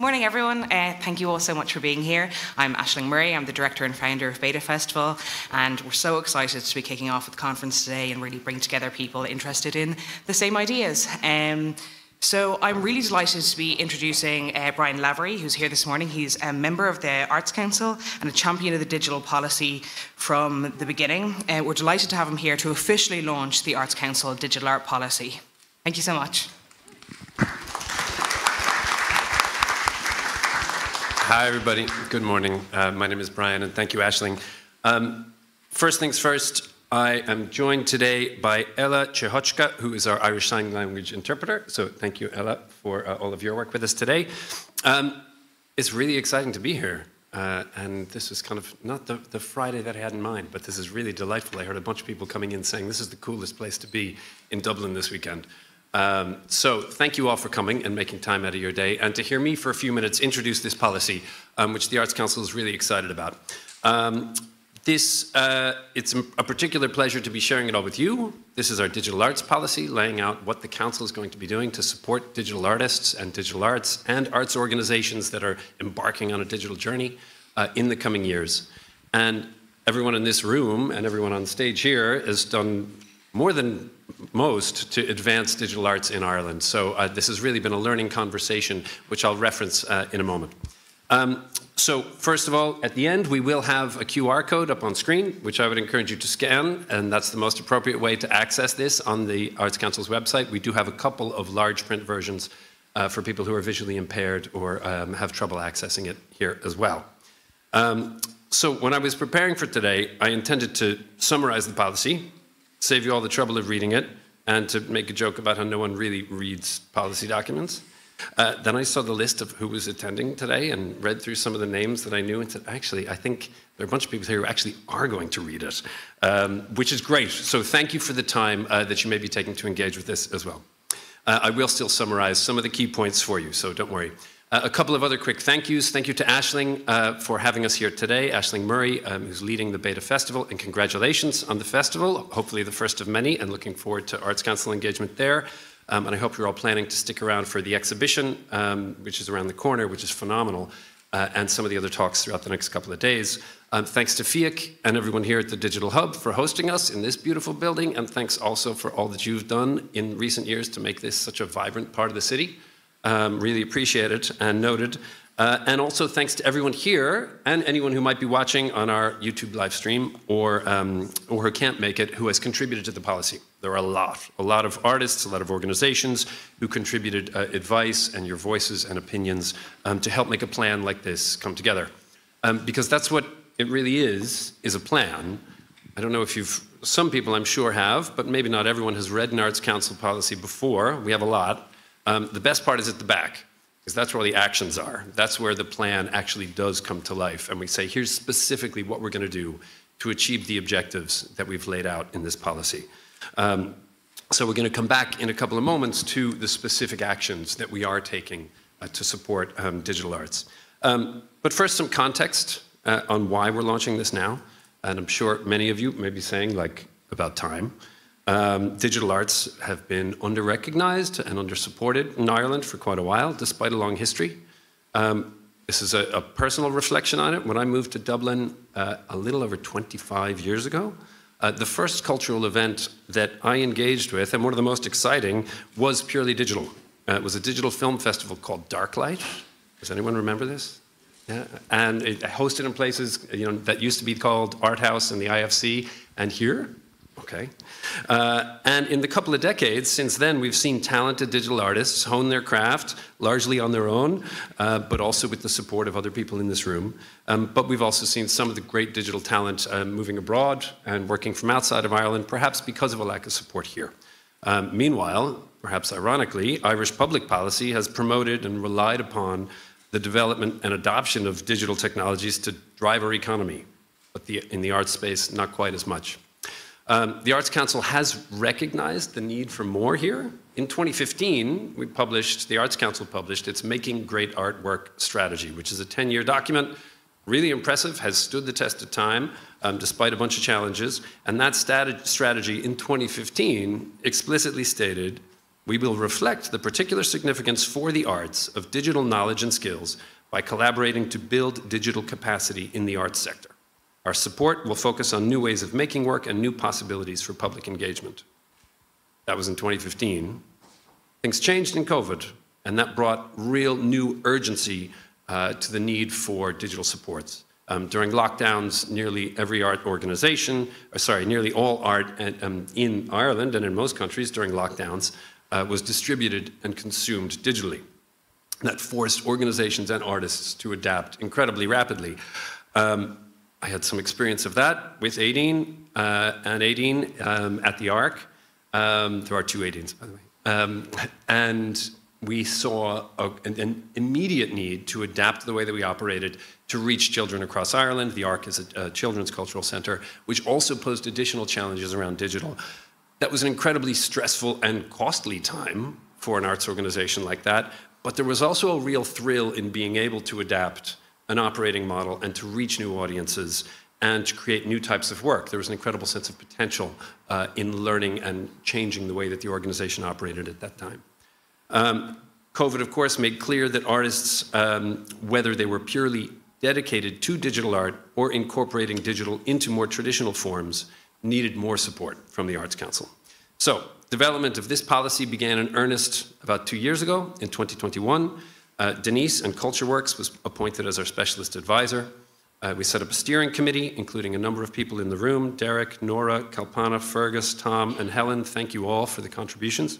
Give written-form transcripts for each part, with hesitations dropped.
Morning, everyone. Thank you all so much for being here. I'm Aisling Murray. I'm the director and founder of D.A.T.A Festival, and we're so excited to be kicking off with the conference today and really bring together people interested in the same ideas. So I'm really delighted to be introducing Brian Lavery, who's here this morning. He's a member of the Arts Council and a champion of the digital policy from the beginning. We're delighted to have him here to officially launch the Arts Council digital art policy. Thank you so much. Hi, everybody. Good morning. My name is Brian, and thank you, Aisling. First things first, I am joined today by Ella Ciechocka, who is our Irish Sign Language interpreter. So thank you, Ella, for all of your work with us today. It's really exciting to be here. And this is kind of not the Friday that I had in mind, but this is really delightful. I heard a bunch of people coming in saying this is the coolest place to be in Dublin this weekend. So thank you all for coming and making time out of your day, and to hear me for a few minutes introduce this policy, which the Arts Council is really excited about. It's a particular pleasure to be sharing it all with you. This is our digital arts policy, laying out what the Council is going to be doing to support digital artists and digital arts and arts organizations that are embarking on a digital journey in the coming years. And everyone in this room and everyone on stage here has done more than most to advance digital arts in Ireland. So this has really been a learning conversation, which I'll reference in a moment. So first of all, at the end, we will have a QR code up on screen, which I would encourage you to scan, and that's the most appropriate way to access this on the Arts Council's website. We do have a couple of large print versions for people who are visually impaired or have trouble accessing it here as well. So when I was preparing for today, I intended to summarize the policy, save you all the trouble of reading it, and to make a joke about how no one really reads policy documents. Then I saw the list of who was attending today and read through some of the names that I knew and said, actually, I think there are a bunch of people here who actually are going to read it, which is great. So thank you for the time that you may be taking to engage with this as well. I will still summarize some of the key points for you, so don't worry. A couple of other quick thank yous. Thank you to Aisling for having us here today. Aisling Murray, who's leading the D.A.T.A Festival, and congratulations on the festival, hopefully the first of many, and looking forward to Arts Council engagement there. And I hope you're all planning to stick around for the exhibition, which is around the corner, which is phenomenal, and some of the other talks throughout the next couple of days. Thanks to FIAC and everyone here at the Digital Hub for hosting us in this beautiful building, and thanks also for all that you've done in recent years to make this such a vibrant part of the city. Really appreciate it and noted. And also thanks to everyone here and anyone who might be watching on our YouTube live stream or who can't make it, who has contributed to the policy. There are a lot of artists, a lot of organizations who contributed advice and your voices and opinions to help make a plan like this come together. Because that's what it really is a plan. I don't know if some people I'm sure have, but maybe not everyone has read an Arts Council policy before. We have a lot. The best part is at the back, because that's where all the actions are. That's where the plan actually does come to life. And we say, here's specifically what we're going to do to achieve the objectives that we've laid out in this policy. So we're going to come back in a couple of moments to the specific actions that we are taking to support digital arts. But first, some context on why we're launching this now. And I'm sure many of you may be saying, like, about time. Digital arts have been under-recognized and under-supported in Ireland for quite a while, despite a long history. This is a personal reflection on it. When I moved to Dublin a little over 25 years ago, the first cultural event that I engaged with, and one of the most exciting, was purely digital. It was a digital film festival called Darklight. Does anyone remember this? Yeah. And it hosted in places that used to be called Art House and the IFC, and here. Okay. And in the couple of decades since then, we've seen talented digital artists hone their craft, largely on their own, but also with the support of other people in this room. But we've also seen some of the great digital talent moving abroad and working from outside of Ireland, perhaps because of a lack of support here. Meanwhile, perhaps ironically, Irish public policy has promoted and relied upon the development and adoption of digital technologies to drive our economy, but in the arts space, not quite as much. The Arts Council has recognized the need for more here. In 2015, the Arts Council published its Making Great Artwork Strategy, which is a 10-year document, really impressive, has stood the test of time, despite a bunch of challenges. And that strategy in 2015 explicitly stated We will reflect the particular significance for the arts of digital knowledge and skills by collaborating to build digital capacity in the arts sector. Our support will focus on new ways of making work and new possibilities for public engagement. That was in 2015. Things changed in COVID, and that brought real new urgency to the need for digital supports. During lockdowns, nearly every art organization, nearly all art in Ireland and in most countries during lockdowns was distributed and consumed digitally. That forced organizations and artists to adapt incredibly rapidly. I had some experience of that with 18 and 18 at the ARC. There are two 18s, by the way. And we saw an immediate need to adapt the way that we operated to reach children across Ireland. The ARC is a children's cultural centre, which also posed additional challenges around digital. That was an incredibly stressful and costly time for an arts organisation like that, but there was also a real thrill in being able to adapt an operating model and to reach new audiences and to create new types of work. There was an incredible sense of potential in learning and changing the way that the organisation operated at that time. COVID, of course, made clear that artists, whether they were purely dedicated to digital art or incorporating digital into more traditional forms, needed more support from the Arts Council. So, development of this policy began in earnest about 2 years ago, in 2021. Denise and CultureWorks was appointed as our specialist advisor. We set up a steering committee, including a number of people in the room: Derek, Nora, Kalpana, Fergus, Tom, and Helen. Thank you all for the contributions.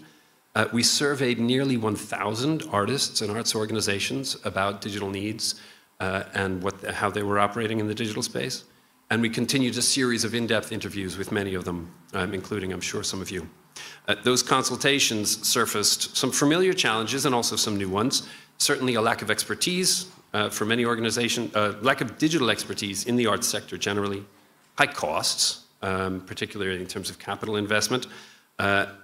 We surveyed nearly 1,000 artists and arts organizations about digital needs and how they were operating in the digital space. And we continued a series of in-depth interviews with many of them, including, I'm sure, some of you. Those consultations surfaced some familiar challenges and also some new ones. Certainly a lack of expertise for many organizations, lack of digital expertise in the arts sector generally, high costs, particularly in terms of capital investment,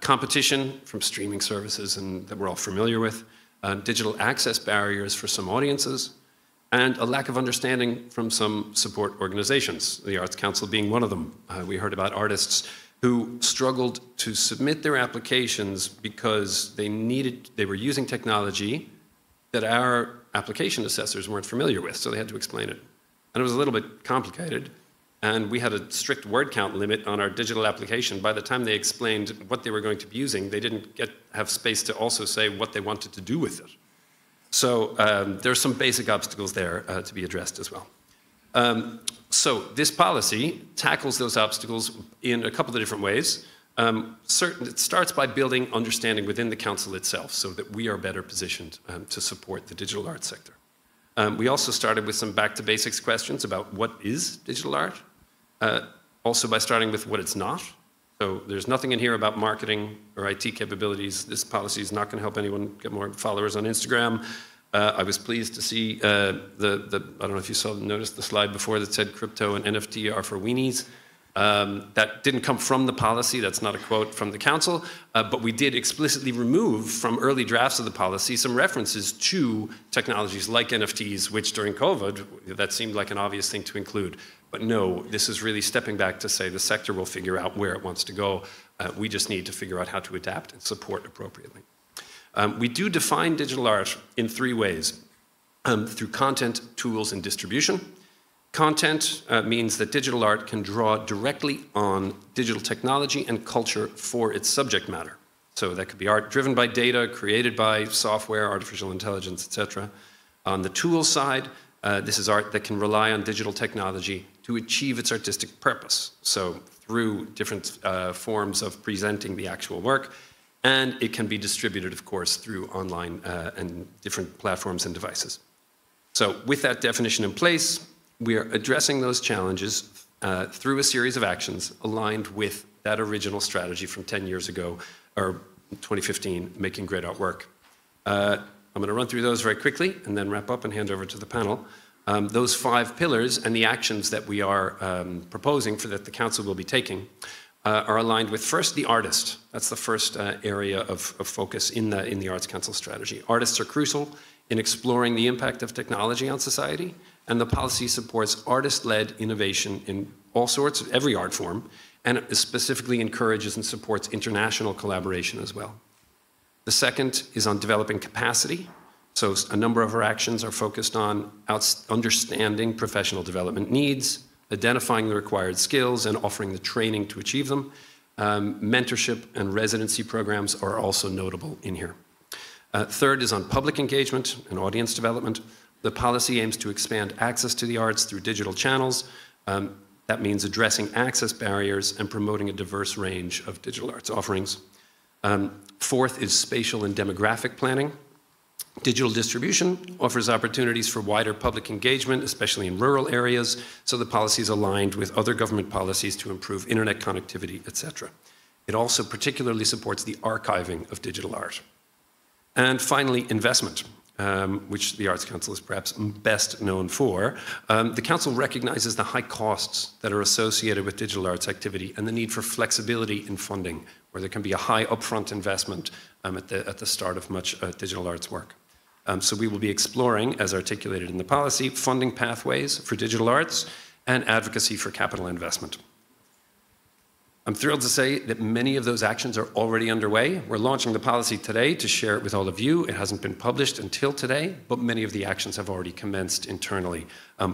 competition from streaming services and that we're all familiar with, digital access barriers for some audiences, and a lack of understanding from some support organizations, the Arts Council being one of them. We heard about artists who struggled to submit their applications because they were using technology that our application assessors weren't familiar with, so they had to explain it. And it was a little bit complicated, and we had a strict word count limit on our digital application. By the time they explained what they were going to be using, they didn't have space to also say what they wanted to do with it. So there's some basic obstacles there to be addressed as well. So this policy tackles those obstacles in a couple of different ways. It starts by building understanding within the council itself so that we are better positioned to support the digital art sector. We also started with some back to basics questions about what is digital art, also by starting with what it's not. So there's nothing in here about marketing or IT capabilities. This policy is not going to help anyone get more followers on Instagram. I was pleased to see I don't know if you noticed the slide before that said crypto and NFT are for weenies. That didn't come from the policy, that's not a quote from the council, but we did explicitly remove from early drafts of the policy some references to technologies like NFTs, which during COVID, that seemed like an obvious thing to include. But no, this is really stepping back to say the sector will figure out where it wants to go. We just need to figure out how to adapt and support appropriately. We do define digital art in three ways, through content, tools, and distribution. Content means that digital art can draw directly on digital technology and culture for its subject matter. So that could be art driven by data, created by software, artificial intelligence, etc. On the tools side, this is art that can rely on digital technology to achieve its artistic purpose. So through different forms of presenting the actual work, and it can be distributed, of course, through online and different platforms and devices. So with that definition in place, we are addressing those challenges through a series of actions aligned with that original strategy from 10 years ago, or 2015, Making Great Art Work. I'm going to run through those very quickly and then wrap up and hand over to the panel. Those 5 pillars and the actions that we are proposing that the council will be taking are aligned with, first, the artist. That's the first area of focus in the Arts Council strategy. Artists are crucial in exploring the impact of technology on society, and the policy supports artist-led innovation in all sorts, every art form, and it specifically encourages and supports international collaboration as well. The second is on developing capacity. So a number of our actions are focused on understanding professional development needs, identifying the required skills, and offering the training to achieve them. Mentorship and residency programs are also notable in here. Third is on public engagement and audience development. The policy aims to expand access to the arts through digital channels. That means addressing access barriers and promoting a diverse range of digital arts offerings. Fourth is spatial and demographic planning. Digital distribution offers opportunities for wider public engagement, especially in rural areas, so the policy is aligned with other government policies to improve internet connectivity, etc. It also particularly supports the archiving of digital art. And finally, investment, which the Arts Council is perhaps best known for. The Council recognises the high costs that are associated with digital arts activity and the need for flexibility in funding, where there can be a high upfront investment at the start of much digital arts work. So we will be exploring, as articulated in the policy, funding pathways for digital arts and advocacy for capital investment. I'm thrilled to say that many of those actions are already underway. We're launching the policy today to share it with all of you. It hasn't been published until today, but many of the actions have already commenced internally.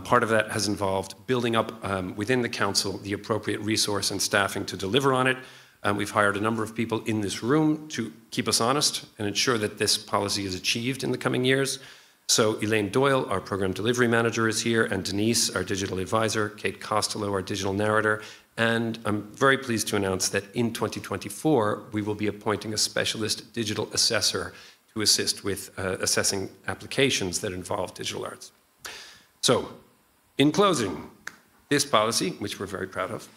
Part of that has involved building up within the Council the appropriate resource and staffing to deliver on it. We've hired a number of people in this room to keep us honest and ensure that this policy is achieved in the coming years. So Elaine Doyle, our program delivery manager, is here, and Denise, our digital advisor, Kate Costello, our digital narrator, and I'm very pleased to announce that in 2024, we will be appointing a specialist digital assessor to assist with assessing applications that involve digital arts. So, in closing, this policy, which we're very proud of,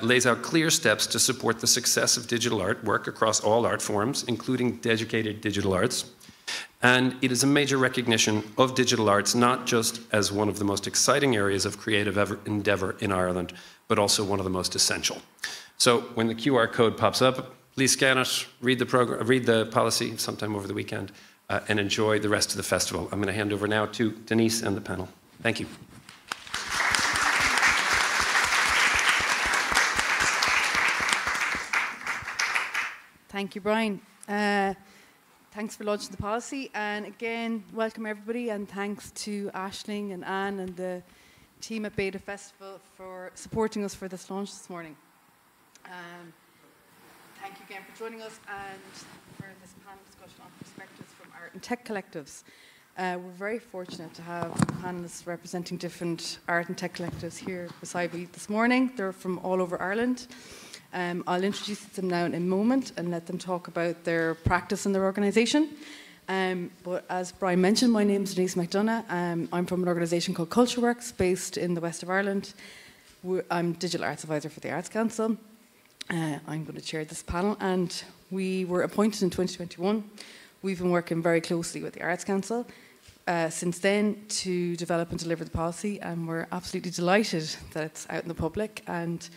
lays out clear steps to support the success of digital art work across all art forms, including dedicated digital arts. And it is a major recognition of digital arts, not just as one of the most exciting areas of creative endeavour in Ireland, but also one of the most essential. So when the QR code pops up, please scan it, read the policy sometime over the weekend, and enjoy the rest of the festival. I'm going to hand over now to Denise and the panel. Thank you. Thank you, Brian. Thanks for launching the policy, and again, welcome everybody, and thanks to Aisling and Anne and the team at B.A.T.A Festival for supporting us for this launch this morning. Thank you again for joining us and for this panel discussion on perspectives from art and tech collectives. We're very fortunate to have panelists representing different art and tech collectives here beside me this morning. They're from all over Ireland. I'll introduce them now in a moment and let them talk about their practice and their organisation. But as Brian mentioned, my name is Denise McDonagh. I'm from an organisation called CultureWorks, based in the west of Ireland. I'm Digital Arts Advisor for the Arts Council. I'm going to chair this panel, and we were appointed in 2021. We've been working very closely with the Arts Council since then to develop and deliver the policy, and we're absolutely delighted that it's out in the public, and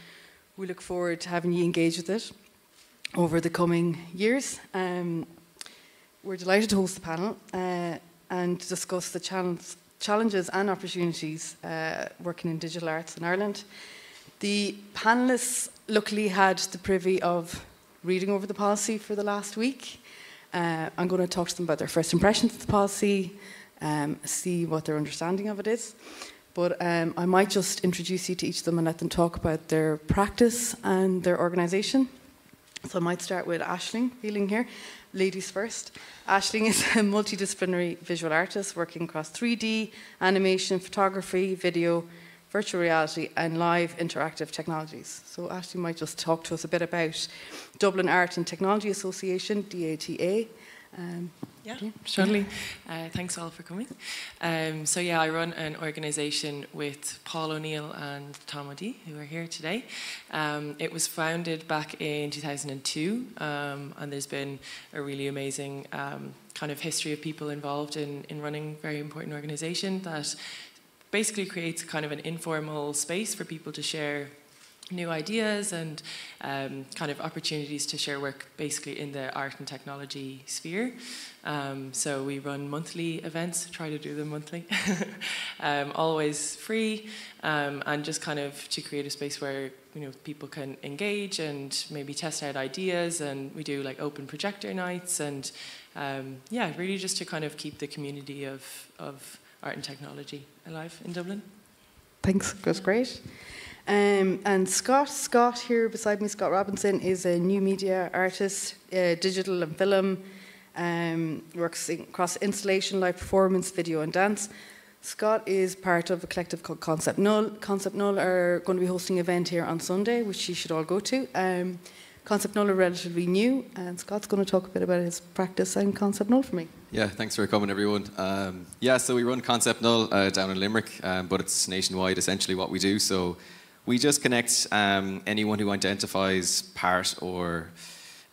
we look forward to having you engage with it over the coming years. We're delighted to host the panel and to discuss the challenges and opportunities working in digital arts in Ireland. The panellists luckily had the privy of reading over the policy for the last week. I'm going to talk to them about their first impressions of the policy, see what their understanding of it is. But I might just introduce you to each of them and let them talk about their practice and their organisation. So I might start with Aisling, Phelan here. Ladies first. Aisling is a multidisciplinary visual artist working across 3D, animation, photography, video, virtual reality and live interactive technologies. So Aisling might just talk to us a bit about Dublin Art and Technology Association, D.A.T.A. Yeah, certainly. Thanks all for coming. So yeah, I run an organisation with Paul O'Neill and Tom O'Dea, who are here today. It was founded back in 2002, and there's been a really amazing kind of history of people involved in running a very important organisation that basically creates kind of an informal space for people to share new ideas and kind of opportunities to share work basically in the art and technology sphere. So we run monthly events, try to do them monthly, always free, and just kind of to create a space where people can engage and maybe test out ideas, and we do like open projector nights, and yeah, really just to kind of keep the community of art and technology alive in Dublin. Thanks, that's great. And Scott here beside me, Scott Robinson, is a new media artist, digital and film, works across installation, live performance, video and dance. Scott is part of a collective called Concept Null. Concept Null are going to be hosting an event here on Sunday, which you should all go to. Concept Null are relatively new, and Scott's going to talk a bit about his practice and Concept Null for me. Yeah, thanks for coming, everyone. Yeah, so we run Concept Null down in Limerick, but it's nationwide, essentially, what we do. So we just connect anyone who identifies part or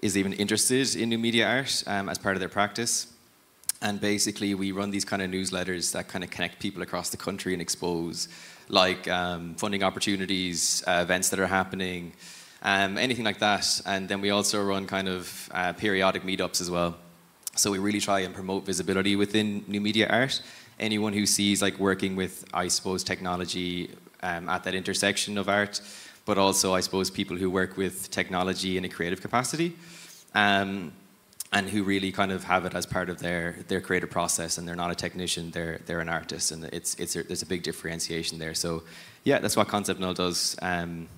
is even interested in new media art as part of their practice. And basically, we run these kind of newsletters that kind of connect people across the country and expose, like funding opportunities, events that are happening, anything like that. And then we also run kind of periodic meetups as well. So we really try and promote visibility within new media art. Anyone who sees like working with, I suppose, technology at that intersection of art, but also, I suppose, people who work with technology in a creative capacity. And who really kind of have it as part of their creative process, and they're not a technician, they're an artist, and there's a big differentiation there. So yeah, that's what Concept Null does, and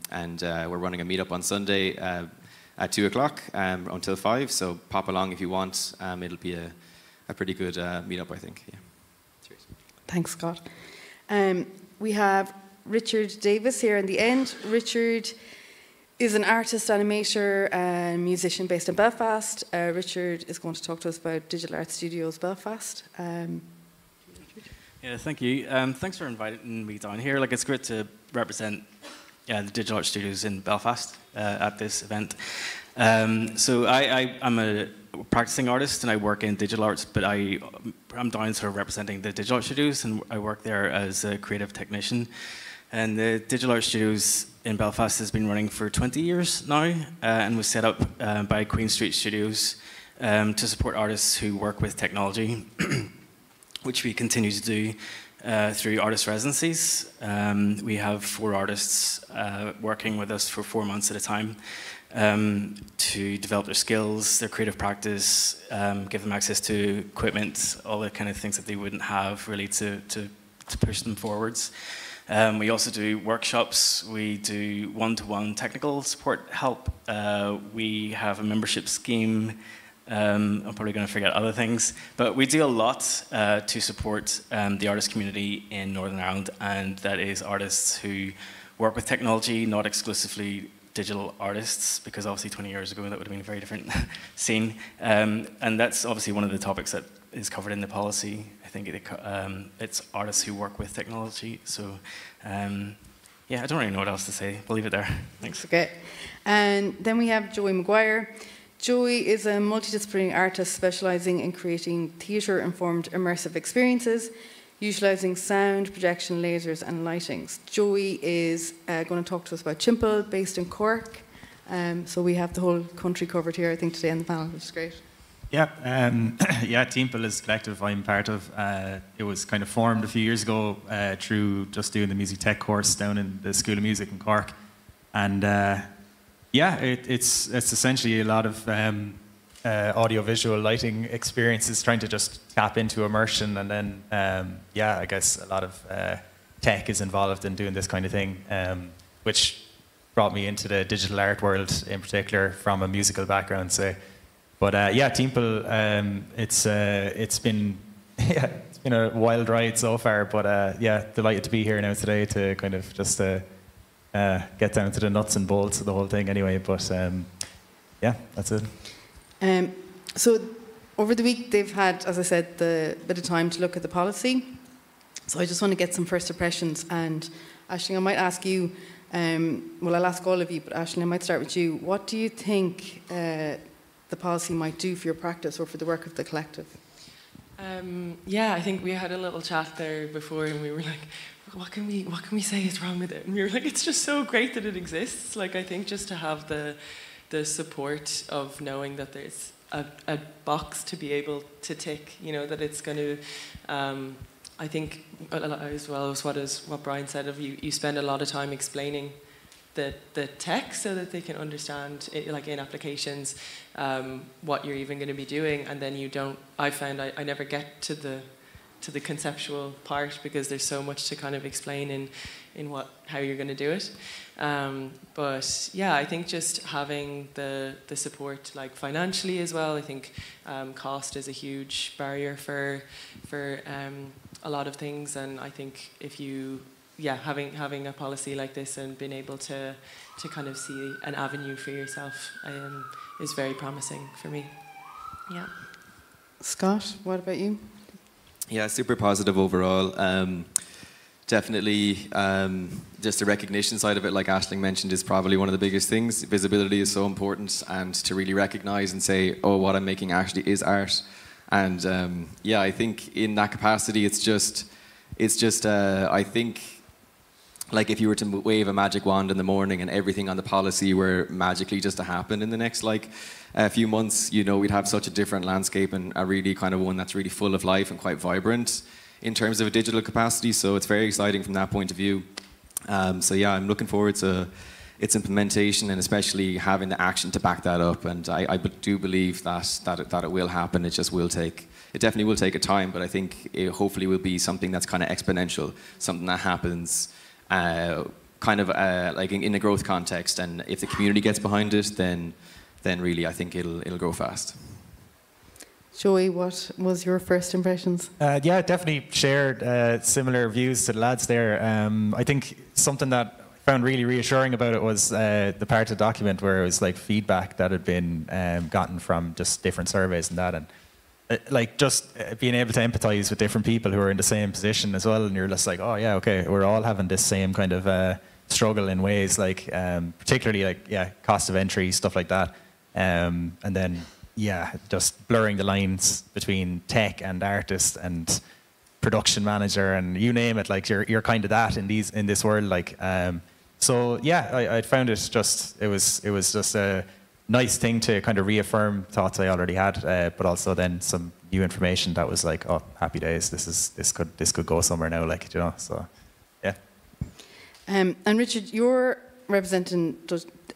we're running a meetup on Sunday at 2 o'clock until 5, so pop along if you want. It'll be a pretty good meetup, I think. Yeah. Cheers. Thanks, Scott. We have Richard Davis here in the end. Richard is an artist, animator, and musician based in Belfast. Richard is going to talk to us about Digital Art Studios Belfast. Yeah, thank you. Thanks for inviting me down here. Like, it's great to represent the Digital Art Studios in Belfast at this event. So I'm a practicing artist and I work in digital arts, but I'm down sort of representing the Digital Art Studios, and I work there as a creative technician. And the Digital Art Studios in Belfast has been running for 20 years now, and was set up by Queen Street Studios to support artists who work with technology, which we continue to do through artist residencies. We have 4 artists working with us for 4 months at a time to develop their skills, their creative practice, give them access to equipment, all the kind of things that they wouldn't have really to push them forwards. We also do workshops, we do one-to-one technical support help, we have a membership scheme, I'm probably going to forget other things, but we do a lot to support the artist community in Northern Ireland, and that is artists who work with technology, not exclusively digital artists, because obviously 20 years ago that would have been a very different scene, and that's obviously one of the topics that is covered in the policy. I think it's artists who work with technology. So, yeah, I don't really know what else to say. We'll leave it there. Thanks. Okay. And then we have Joey Maguire. Joey is a multidisciplinary artist specialising in creating theatre-informed immersive experiences, utilising sound, projection, lasers and lightings. Joey is going to talk to us about Timpeall, based in Cork. So we have the whole country covered here, I think, today on the panel, which is great. Yeah, yeah, Timpeall is a collective I'm part of. It was kind of formed a few years ago through just doing the music tech course down in the School of Music in Cork. And yeah, it's essentially a lot of audio-visual lighting experiences, trying to just tap into immersion. And then, yeah, I guess a lot of tech is involved in doing this kind of thing, which brought me into the digital art world in particular from a musical background, say. But yeah, Timpeall, it's been a wild ride so far. But yeah, delighted to be here now today to kind of just get down to the nuts and bolts of the whole thing. Anyway, but yeah, that's it. So over the week they've had, as I said, the bit of time to look at the policy. So I just want to get some first impressions. And Aisling, I might ask you. Well, I'll ask all of you, but Aisling, I might start with you. What do you think the policy might do for your practice or for the work of the collective? Yeah, I think we had a little chat there before, and we were like, what can we say is wrong with it? And we were like, it's just so great that it exists. Like, I think just to have the support of knowing that there's a box to be able to tick, you know, that it's going to, I think, as well as what Brian said, of you spend a lot of time explaining the tech so that they can understand it, like in applications what you're even going to be doing, and then I found I never get to the conceptual part because there's so much to kind of explain in how you're going to do it. But yeah, I think just having the support, like financially as well. I think cost is a huge barrier for a lot of things, and I think if you having a policy like this and being able to kind of see an avenue for yourself is very promising for me. Yeah. Scott, what about you? Yeah, super positive overall. Definitely, just the recognition side of it, like Aisling mentioned, is probably one of the biggest things. Visibility is so important, and to really recognise and say, oh, what I'm making actually is art. And yeah, I think in that capacity, it's just I think, like if you were to wave a magic wand in the morning and everything on the policy were magically just to happen in the next a few months, we'd have such a different landscape, and a really kind of one that's really full of life and quite vibrant in terms of a digital capacity. So it's very exciting from that point of view. So yeah, I'm looking forward to its implementation, and especially having the action to back that up. And I do believe that it will happen. It definitely will take a time, but I think it hopefully will be something that's kind of exponential, something that happens like in a growth context. And if the community gets behind it, then really I think it'll grow fast. Joey, what was your first impressions? Yeah, definitely shared similar views to the lads there. I think something that I found really reassuring about it was the part of the document where it was like feedback that had been gotten from just different surveys and that, and like just being able to empathise with different people who are in the same position as well, and you're just like, oh yeah, okay, we're all having this same kind of struggle in ways, like particularly like cost of entry, stuff like that, and then just blurring the lines between tech and artist and production manager and you name it, like you're kind of that in this world, like so yeah, I found it was just a nice thing to kind of reaffirm thoughts I already had, but also then some new information that was like, oh, happy days, this could go somewhere now, like, so yeah. And Richard, you're representing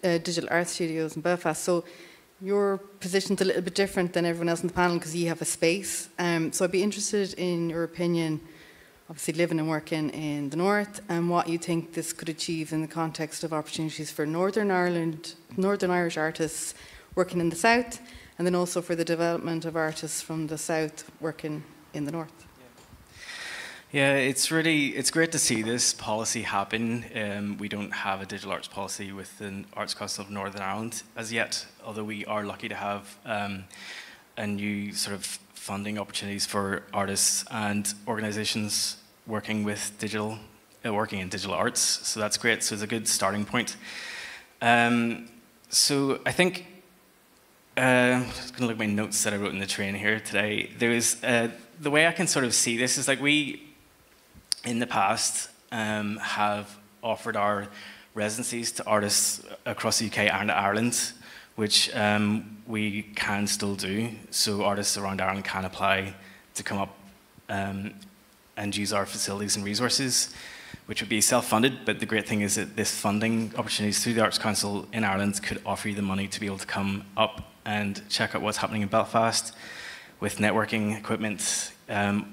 digital art studios in Belfast, so your position's a little bit different than everyone else in the panel because you have a space. So I'd be interested in your opinion, obviously living and working in the north, and what you think this could achieve in the context of opportunities for Northern Irish artists working in the south, and then also for the development of artists from the south working in the north. Yeah, it's great to see this policy happen. We don't have a digital arts policy with the Arts Council of Northern Ireland as yet, although we are lucky to have a new sort of funding opportunities for artists and organisations working in digital arts. So that's great. So it's a good starting point. So I think I'm just going to look at my notes that I wrote in the train here today. There was the way I can sort of see this is like we, in the past, have offered our residencies to artists across the UK and Ireland, which we can still do. So artists around Ireland can apply to come up and use our facilities and resources, which would be self-funded. But the great thing is that this funding opportunities through the Arts Council in Ireland could offer you the money to be able to come up and check out what's happening in Belfast with networking equipment,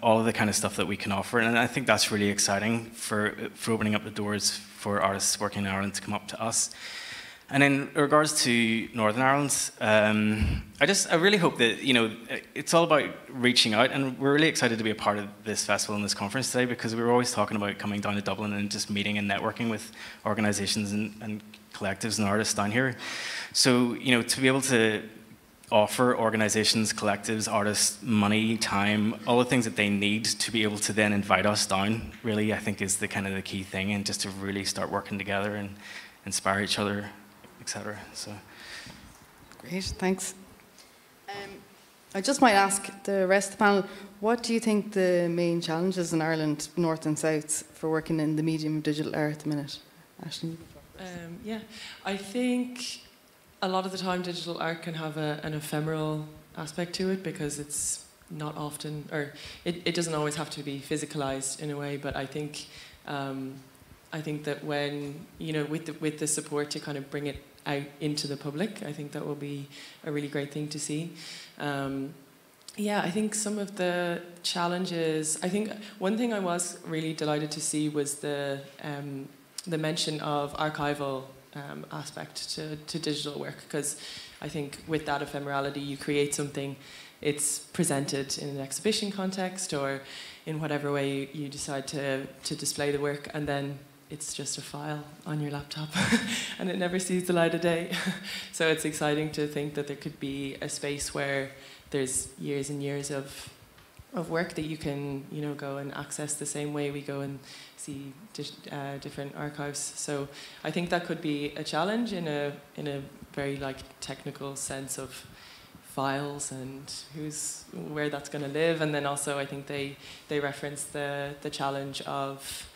all of the kind of stuff that we can offer. And I think that's really exciting for opening up the doors for artists working in Ireland to come up to us. And in regards to Northern Ireland, I really hope that, it's all about reaching out, and we're really excited to be a part of this festival and this conference today, because we were always talking about coming down to Dublin and just meeting and networking with organisations and collectives and artists down here. So, to be able to offer organisations, collectives, artists money, time, all the things that they need to be able to then invite us down, really, I think is the kind of the key thing, and just to really start working together and inspire each other, etc. So, great, thanks. I just might ask the rest of the panel, what do you think the main challenges in Ireland, north and south, for working in the medium of digital art at the minute? Aisling? Yeah, I think a lot of the time digital art can have an ephemeral aspect to it, because it's not often, or it doesn't always have to be physicalized in a way, but I think I think that when, with the support to kind of bring it out into the public, I think that will be a really great thing to see. Yeah, I think some of the challenges, I think one thing I was really delighted to see was the mention of archival aspect to digital work, because I think with that ephemerality, you create something, it's presented in an exhibition context or in whatever way you decide to display the work, and then it's just a file on your laptop and it never sees the light of day. So it's exciting to think that there could be a space where there's years and years of work that you can, go and access the same way we go and see different archives. So I think that could be a challenge in a very technical sense of files and where that's going to live. And then also I think they reference the challenge of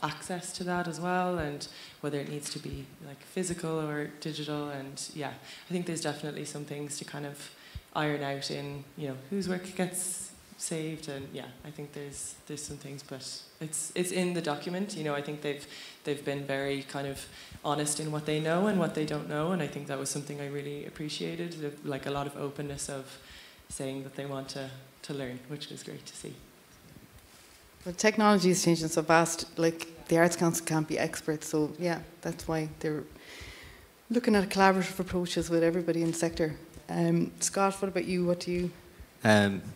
access to that as well, and whether it needs to be physical or digital. And yeah, I think there's definitely some things to kind of iron out in whose work gets saved, and yeah, I think there's some things, but it's in the document. I think they've been very kind of honest in what they know and what they don't know, and I think that was something I really appreciated, a lot of openness of saying that they want to learn, which was great to see. Well, technology is changing so fast. The Arts Council can't be experts, so yeah, that's why they're looking at collaborative approaches with everybody in the sector. Scott, what about you? What do you?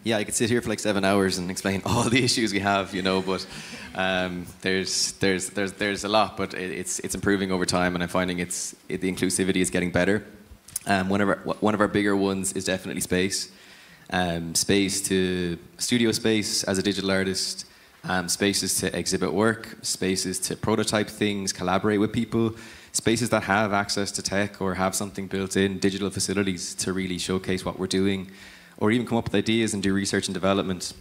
Yeah, I could sit here for 7 hours and explain all the issues we have, but there's a lot, but it's improving over time, and I'm finding the inclusivity is getting better. One of our bigger ones is definitely space. Space to studio space as a digital artist. Spaces to exhibit work, spaces to prototype things, collaborate with people, spaces that have access to tech or have something built in, digital facilities to really showcase what we're doing, or even come up with ideas and do research and development.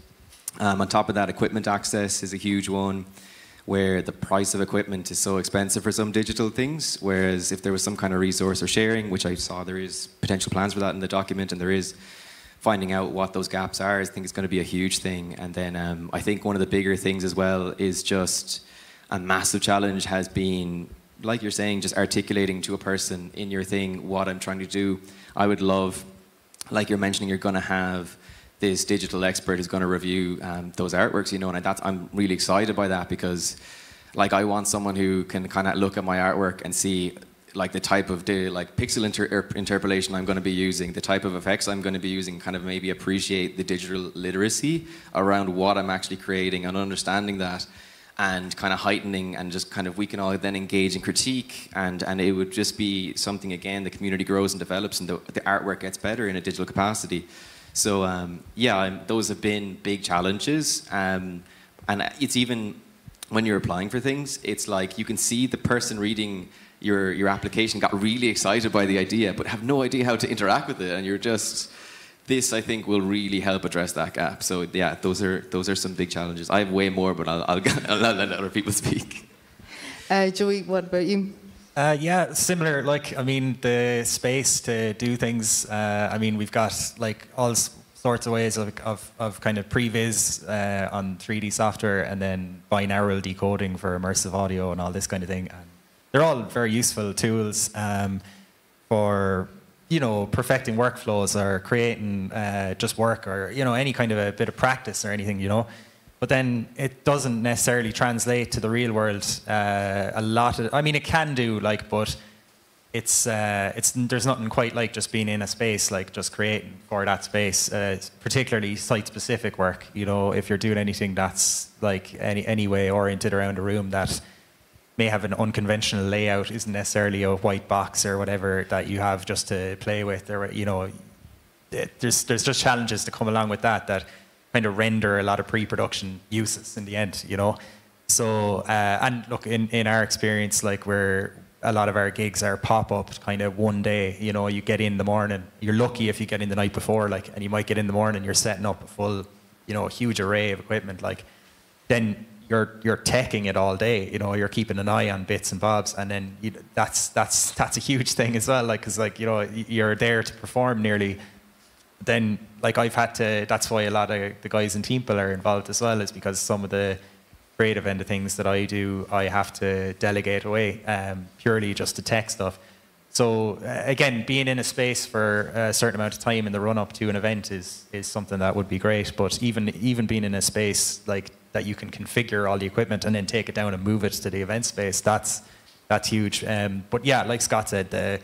On top of that, equipment access is a huge one, where the price of equipment is so expensive for some digital things, whereas if there was some kind of resource or sharing, which I saw there is potential plans for that in the document, and there is, finding out what those gaps are, I think is going to be a huge thing. And then I think one of the bigger things as well is just a massive challenge has been, like you're saying, just articulating to a person in your thing what I'm trying to do. I would love, like you're mentioning, you're going to have this digital expert who's going to review those artworks, and I'm really excited by that, because I want someone who can kind of look at my artwork and see the type of pixel interpolation I'm going to be using, the type of effects I'm going to be using, kind of maybe appreciate the digital literacy around what I'm actually creating and understanding that, and kind of heightening, and just kind of we can all then engage in critique, and it would just be something, again, the community grows and develops, and the artwork gets better in a digital capacity. So yeah, those have been big challenges, and it's even when you're applying for things, it's you can see the person reading your application got really excited by the idea, but have no idea how to interact with it, and you're just, this I think will really help address that gap. So yeah, those are some big challenges. I have way more, but I'll let other people speak. Joey, what about you? Yeah, similar. The space to do things. We've got all sorts of ways of kind of previs on 3D software, and then binaural decoding for immersive audio and all this kind of thing. And they're all very useful tools for perfecting workflows or creating just work, or any kind of a bit of practice or anything, But then it doesn't necessarily translate to the real world. A lot of, it can do, but it's there's nothing quite like just being in a space, just creating for that space. Particularly site-specific work. If you're doing anything that's any way oriented around a room that may have an unconventional layout, isn't necessarily a white box or whatever that you have just to play with, or there's just challenges to come along with that kind of render a lot of pre-production uses in the end, So and look, in our experience, where a lot of our gigs are pop-up kind of one day, you get in the morning, you're lucky if you get in the night before, and you might get in the morning, you're setting up a full, a huge array of equipment, then you're teching it all day, you're keeping an eye on bits and bobs, and then that's a huge thing as well, because you're there to perform nearly. Then I've had to. That's why a lot of the guys in Timpeall are involved as well, is because some of the creative end of things that I do, I have to delegate away purely just to tech stuff. So again, being in a space for a certain amount of time in the run up to an event is something that would be great. But even being in a space like that, you can configure all the equipment and then take it down and move it to the event space. That's huge. But yeah, like Scott said, the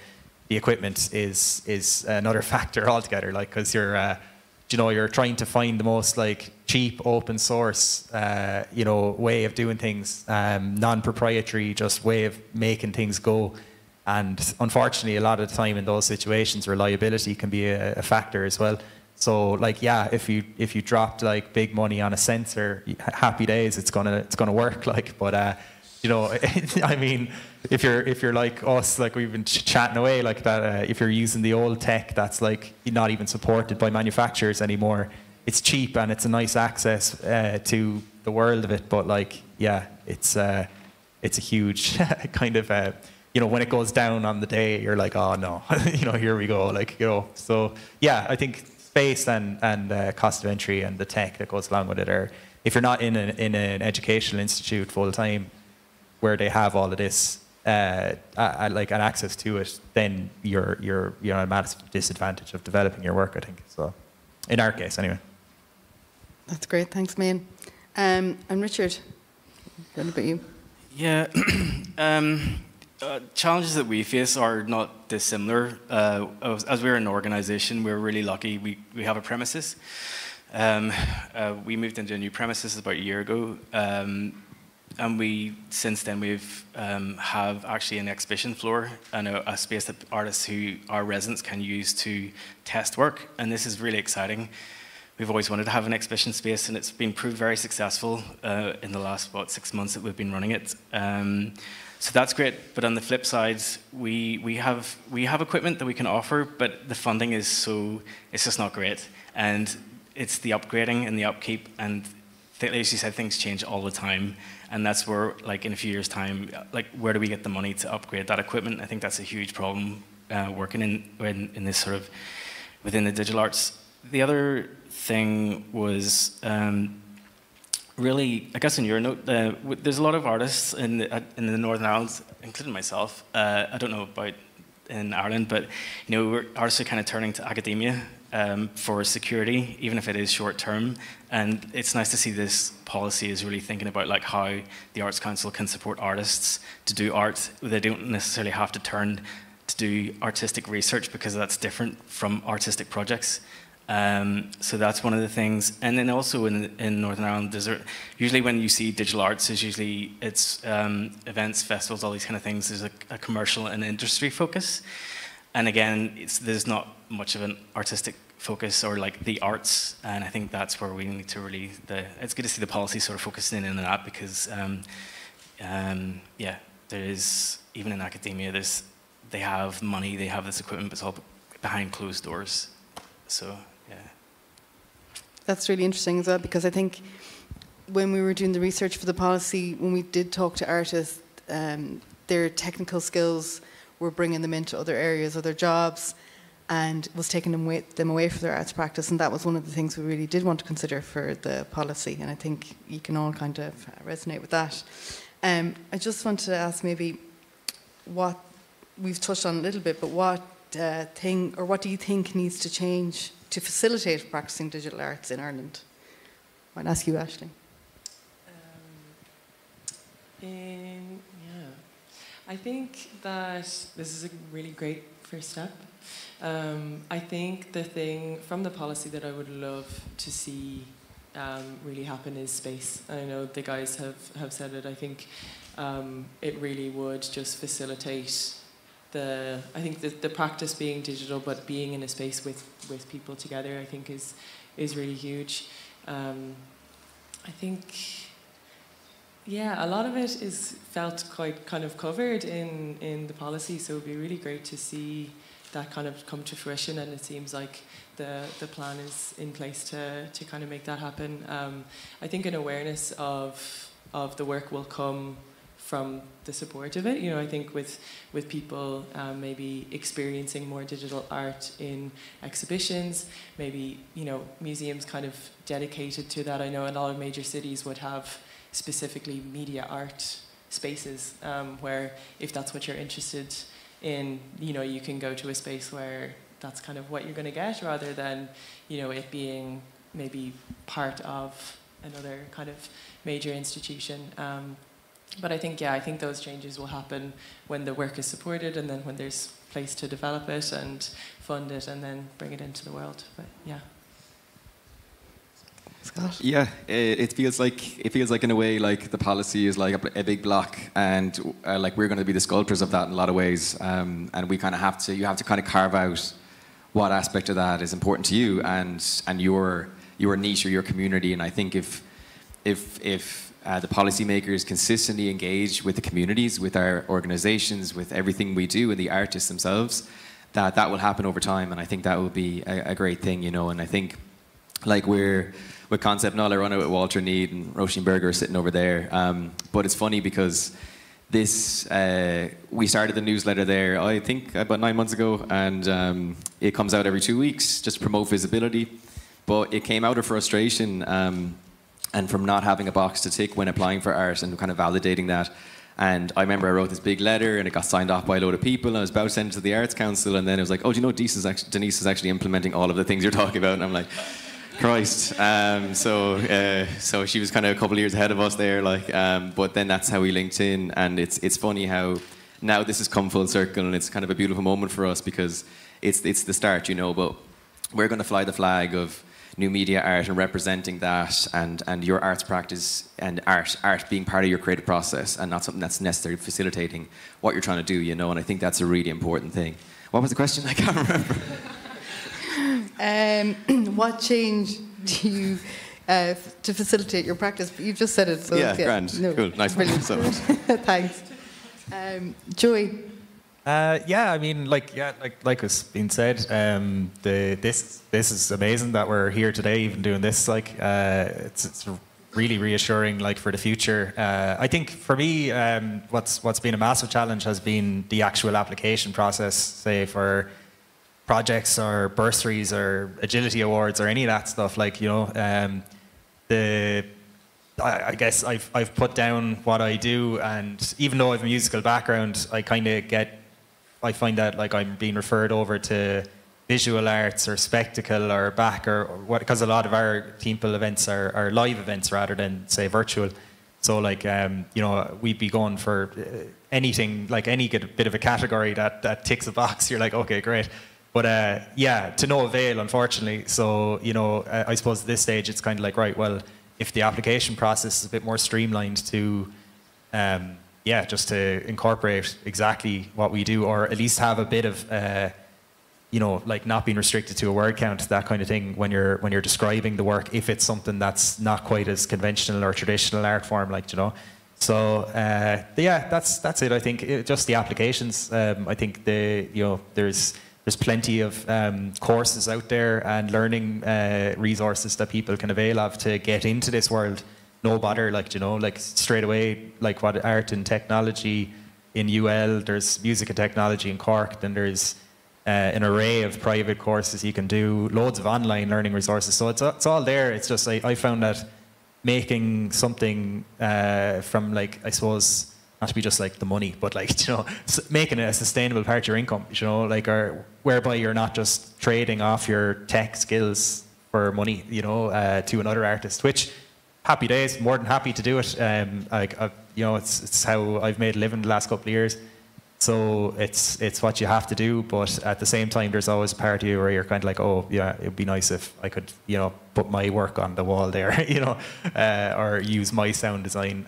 equipment is another factor altogether. Like, because you're trying to find the most like cheap open source way of doing things, non-proprietary, just way of making things go. And unfortunately, a lot of the time in those situations, reliability can be a factor as well. So like, yeah, if you dropped like big money on a sensor, happy days, it's gonna work. Like, but I mean, if you're like us, like we've been chatting away like that, if you're using the old tech that's like not even supported by manufacturers anymore, it's cheap and it's a nice access to the world of it. But like, yeah, it's a huge kind of when it goes down on the day, you're like, oh no, here we go. Like, so yeah, I think space and cost of entry and the tech that goes along with it are, if you're not in an educational institute full time where they have all of this like an access to it, then you're at a massive disadvantage of developing your work, I think. So in our case anyway. That's great, thanks, Maine. And Richard, what about you? Yeah. Challenges that we face are not dissimilar. As we're an organisation, we're really lucky. We have a premises. We moved into a new premises about a year ago, and since then we've have actually an exhibition floor and a space that artists our residents can use to test work. And this is really exciting. We've always wanted to have an exhibition space, and it's been proved very successful in the last 6 months that we've been running it. So that's great, but on the flip side, we have equipment that we can offer, but the funding it's just not great, and it's the upgrading and the upkeep, and as you said, things change all the time, and that's where, like, in a few years' time, like, where do we get the money to upgrade that equipment? I think that's a huge problem working in this sort of within the digital arts. The other thing was. Really, I guess on your note, there's a lot of artists in the Northern Ireland, including myself. I don't know about in Ireland, but artists are kind of turning to academia for security, even if it is short term. And it's nice to see this policy is really thinking about like how the Arts Council can support artists to do art. They don't necessarily have to turn to do artistic research because that's different from artistic projects. So that's one of the things, and then also in Northern Ireland, usually when you see digital arts, it's events, festivals, all these kind of things. There's a commercial and industry focus, and again, there's not much of an artistic focus or like the arts, and I think that's where we need to really. It's good to see the policy sort of focusing in on that because, yeah, there is even in academia, they have money, they have this equipment, but it's all behind closed doors. So. Yeah. That's really interesting as well, because I think when we were doing the research for the policy, when we did talk to artists, their technical skills were bringing them into other areas, other jobs, and was taking them away from their arts practice. And that was one of the things we really did want to consider for the policy. And I think you can all kind of resonate with that. I just want to ask maybe what we've touched on a little bit, but what do you think needs to change to facilitate practicing digital arts in Ireland? I'll ask you, Aisling. I think that this is a really great first step. I think the thing from the policy that I would love to see really happen is space. I know the guys have said it. I think it really would just facilitate I think the practice being digital, but being in a space with people together, I think is really huge. I think, yeah, a lot of it is felt quite kind of covered in the policy, so it'd be really great to see that kind of come to fruition, and it seems like the plan is in place to kind of make that happen. I think an awareness of the work will come from the support of it. I think with people maybe experiencing more digital art in exhibitions, maybe museums kind of dedicated to that. I know a lot of major cities would have specifically media art spaces, where if that's what you're interested in, you can go to a space where that's kind of what you're going to get, rather than, it being maybe part of another kind of major institution. But I think those changes will happen when the work is supported, and then when there's place to develop it and fund it and then bring it into the world. But yeah. Scott? Yeah, it feels like in a way like the policy is like a big block, and like we're going to be the sculptors of that in a lot of ways, and we kind of you have to kind of carve out what aspect of that is important to you and your niche or your community. And I think if the policymakers consistently engage with the communities, with our organizations, with everything we do, and the artists themselves, that will happen over time, and I think that will be a great thing, And I think, like, we're with Concept Null, I run it with Walter Need and Roisin Berger sitting over there. But it's funny because we started the newsletter there, I think, about 9 months ago, and it comes out every 2 weeks just to promote visibility. But it came out of frustration. And from not having a box to tick when applying for art and kind of validating that. And I remember I wrote this big letter and it got signed off by a load of people, and I was about to send it to the Arts Council, and then it was like, oh, do you know Denise is actually implementing all of the things you're talking about? And I'm like, Christ. So she was kind of a couple of years ahead of us there, but then that's how we linked in. And it's funny how now this has come full circle, and it's kind of a beautiful moment for us because it's the start, but we're going to fly the flag of new media art and representing that, and your arts practice and art being part of your creative process and not something that's necessarily facilitating what you're trying to do, and I think that's a really important thing. What was the question? I can't remember. What change do you to facilitate your practice? You just said it. So yeah, grand. No, cool. Nice. Brilliant. Thanks. Joey? Yeah, I mean, like has been said, this is amazing that we're here today, even doing this. It's really reassuring, for the future. I think for me, what's been a massive challenge has been the actual application process, say for projects or bursaries or agility awards or any of that stuff. I guess I've put down what I do, and even though I have a musical background, I find that I'm being referred over to visual arts or spectacle or back or what, because a lot of our Timpeall events are live events rather than, say, virtual. So we'd be going for anything, any bit of a category that ticks a box. You're like, okay, great. But to no avail, unfortunately. So I suppose at this stage it's kind of like, right, well, if the application process is a bit more streamlined to just to incorporate exactly what we do, or at least have a bit of, not being restricted to a word count, that kind of thing, when you're describing the work, if it's something that's not quite as conventional or traditional art form, So that's it. I think just the applications. I think there's plenty of courses out there and learning resources that people can avail of to get into this world. No bother, straight away, what art and technology in UL, there's music and technology in Cork, then there's an array of private courses you can do, loads of online learning resources, so it's all there. It's just, I found that making something from, I suppose, not to be just the money, but making it a sustainable part of your income, or whereby you're not just trading off your tech skills for money, to another artist, which, happy days, more than happy to do it. It's how I've made a living the last couple of years. So it's what you have to do, but at the same time, there's always a part of you where you're kind of like, oh yeah, it'd be nice if I could, put my work on the wall there, or use my sound design.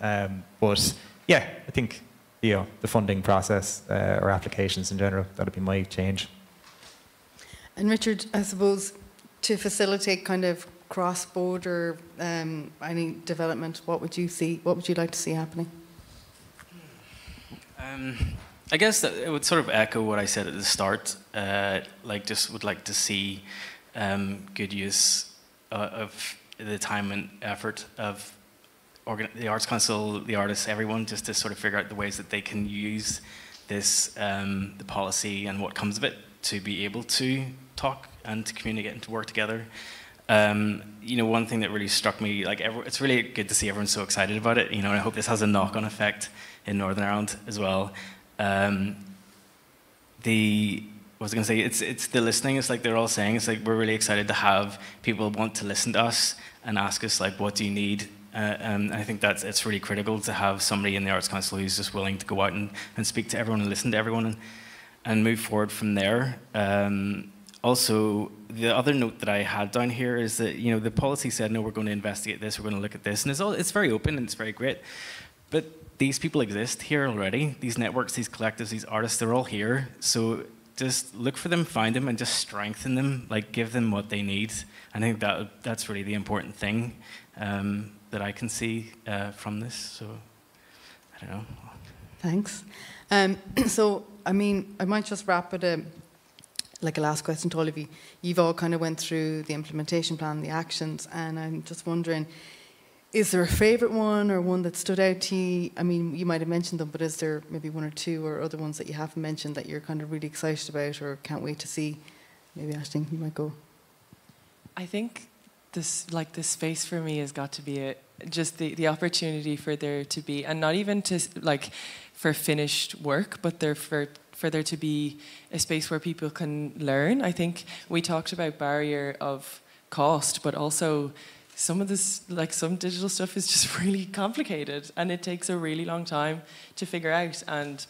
But yeah, I think the funding process or applications in general, that'd be my change. And Richard, I suppose to facilitate kind of cross-border any development, what would you like to see happening? I guess that it would sort of echo what I said at the start. Just would like to see good use of the time and effort of the Arts Council, the artists, everyone, just to sort of figure out the ways that they can use this, the policy and what comes of it, to be able to talk and to communicate and to work together. You know, one thing that really struck me, like, it's really good to see everyone so excited about it. You know, and I hope this has a knock-on effect in Northern Ireland as well. What was I going to say? It's the listening. It's like they're all saying. It's like we're really excited to have people want to listen to us and ask us, like, what do you need? And I think it's really critical to have somebody in the Arts Council who's just willing to go out and speak to everyone and listen to everyone and move forward from there. Also, the other note that I had down here is that, you know, the policy said, no, we're going to investigate this, we're going to look at this, and it's very open and it's very great. But these people exist here already. These networks, these collectives, these artists, they're all here. So just look for them, find them, and just strengthen them, like give them what they need. I think that's really the important thing that I can see from this. So, I don't know. Thanks. So, I mean, I might just wrap with a last question to all of you. You've all kind of went through the implementation plan, the actions, and I'm just wondering, is there a favourite one or one that stood out to you? I mean, you might have mentioned them, but is there maybe one or two or other ones that you haven't mentioned that you're kind of really excited about or can't wait to see? Maybe, Aisling, you might go. I think this space for me has got to be just the opportunity for there to be, and not even to for finished work, but for there to be a space where people can learn. I think we talked about barrier of cost, but also some of this, some digital stuff is just really complicated and it takes a really long time to figure out. And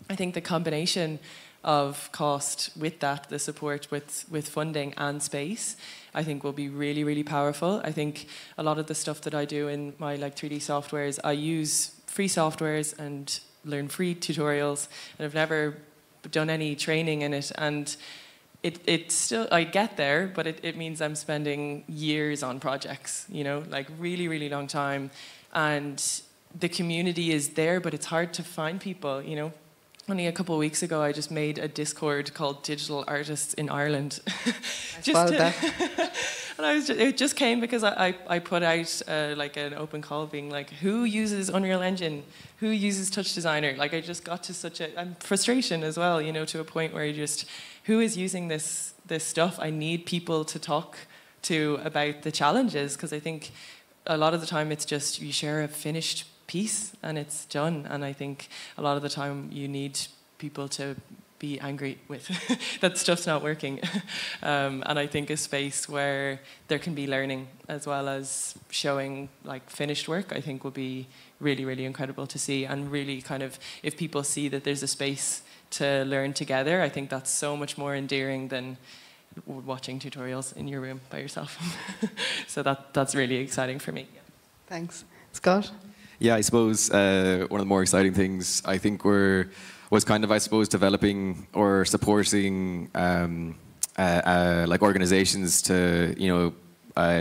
I think the combination of cost with that, the support with funding and space, I think will be really, really powerful. I think a lot of the stuff that I do in my 3D softwares, I use free softwares and learn free tutorials, and I've never done any training in it. And it still, I get there, but it means I'm spending years on projects, you know, really, really long time. And the community is there, but it's hard to find people, you know. Only a couple of weeks ago, I just made a Discord called Digital Artists in Ireland. And it just came because I put out an open call being like, who uses Unreal Engine? Who uses Touch Designer? I just got to such a frustration as well, you know, to a point where who is using this stuff? I need people to talk to about the challenges, because I think a lot of the time it's just you share a finished piece and it's done. And I think a lot of the time you need people to be angry with that stuff's not working. And I think a space where there can be learning as well as showing finished work, I think will be really, really incredible to see. And really kind of, if people see that there's a space to learn together, I think that's so much more endearing than watching tutorials in your room by yourself. So that's really exciting for me. Thanks. Scott? Yeah, I suppose one of the more exciting things I think was kind of, I suppose, developing or supporting organizations to, you know,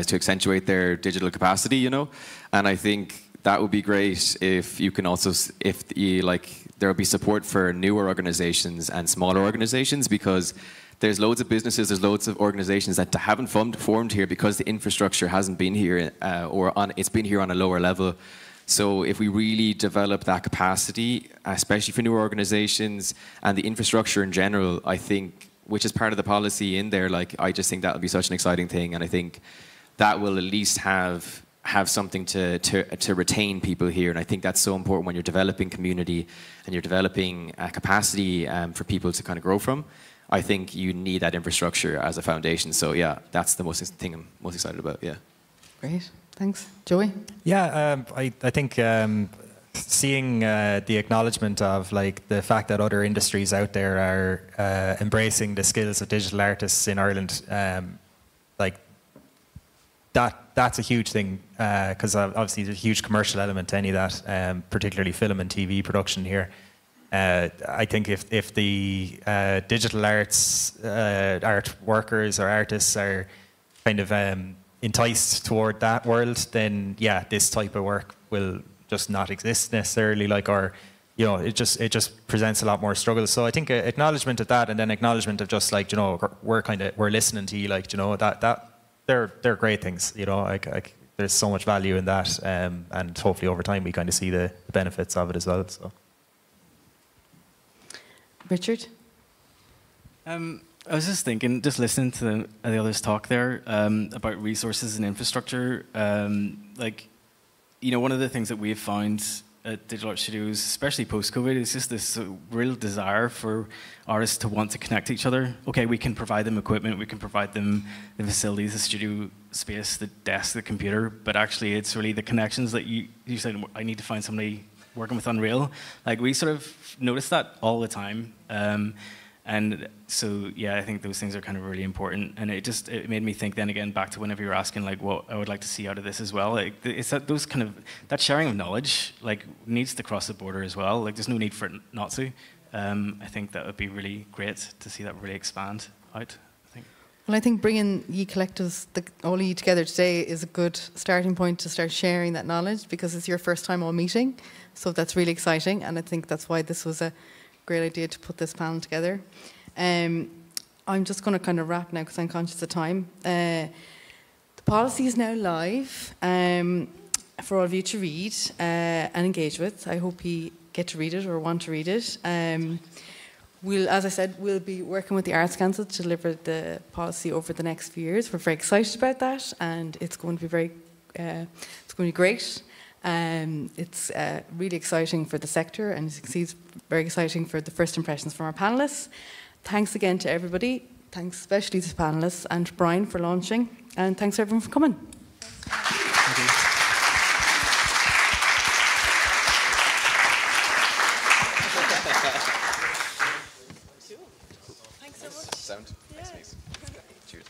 to accentuate their digital capacity, you know, and I think that would be great if you can also, there will be support for newer organizations and smaller organizations, because there's loads of businesses, there's loads of organizations that haven't formed here because the infrastructure hasn't been here it's been here on a lower level. So if we really develop that capacity, especially for newer organizations and the infrastructure in general, I think, which is part of the policy in there, I just think that would be such an exciting thing. And I think that will at least have something to retain people here. And I think that's so important when you're developing community and you're developing capacity for people to kind of grow from. I think you need that infrastructure as a foundation. So yeah, that's the thing I'm most excited about, yeah. Great. Thanks. Joey? Yeah, I think seeing the acknowledgement of the fact that other industries out there are embracing the skills of digital artists in Ireland, that's a huge thing, because obviously there's a huge commercial element to any of that, particularly film and TV production here. I think if the digital arts art workers or artists are kind of enticed toward that world, then yeah, this type of work will just not exist necessarily, or you know, it just presents a lot more struggles. So I think acknowledgement of that, and then acknowledgement of just you know, we're listening to you, you know, that they're great things, you know, there's so much value in that, and hopefully over time we kind of see the benefits of it as well. So Richard? I was just thinking, just listening to the others talk there about resources and infrastructure. Like, you know, one of the things that we've found at Digital Art Studios, especially post-COVID, is just this real desire for artists to want to connect to each other. Okay, we can provide them equipment, we can provide them the facilities, the studio space, the desk, the computer, but actually it's really the connections that you said, I need to find somebody working with Unreal. Like, we sort of notice that all the time. And so, yeah, I think those things are kind of really important. And it made me think then again back to whenever you were asking, like, what I would like to see out of this as well. Like, it's that sharing of knowledge, like, needs to cross the border as well. Like, there's no need for it not to. I think that would be really great to see that really expand out, I think. Well, I think bringing ye collectives, all of you together today, is a good starting point to start sharing that knowledge, because it's your first time all meeting. So that's really exciting. And I think that's why this was a great idea to put this panel together. I'm just going to kind of wrap now because I'm conscious of time. The policy is now live for all of you to read and engage with. I hope you get to read it or want to read it. As I said, we'll be working with the Arts Council to deliver the policy over the next few years. We're very excited about that, and it's going to be great. It's really exciting for the sector, and it's very exciting for the first impressions from our panellists. Thanks again to everybody. Thanks especially to the panellists and to Brian for launching. And thanks everyone for coming. Thank you. Thanks so much. Sound. Yeah. Thanks, Cheers.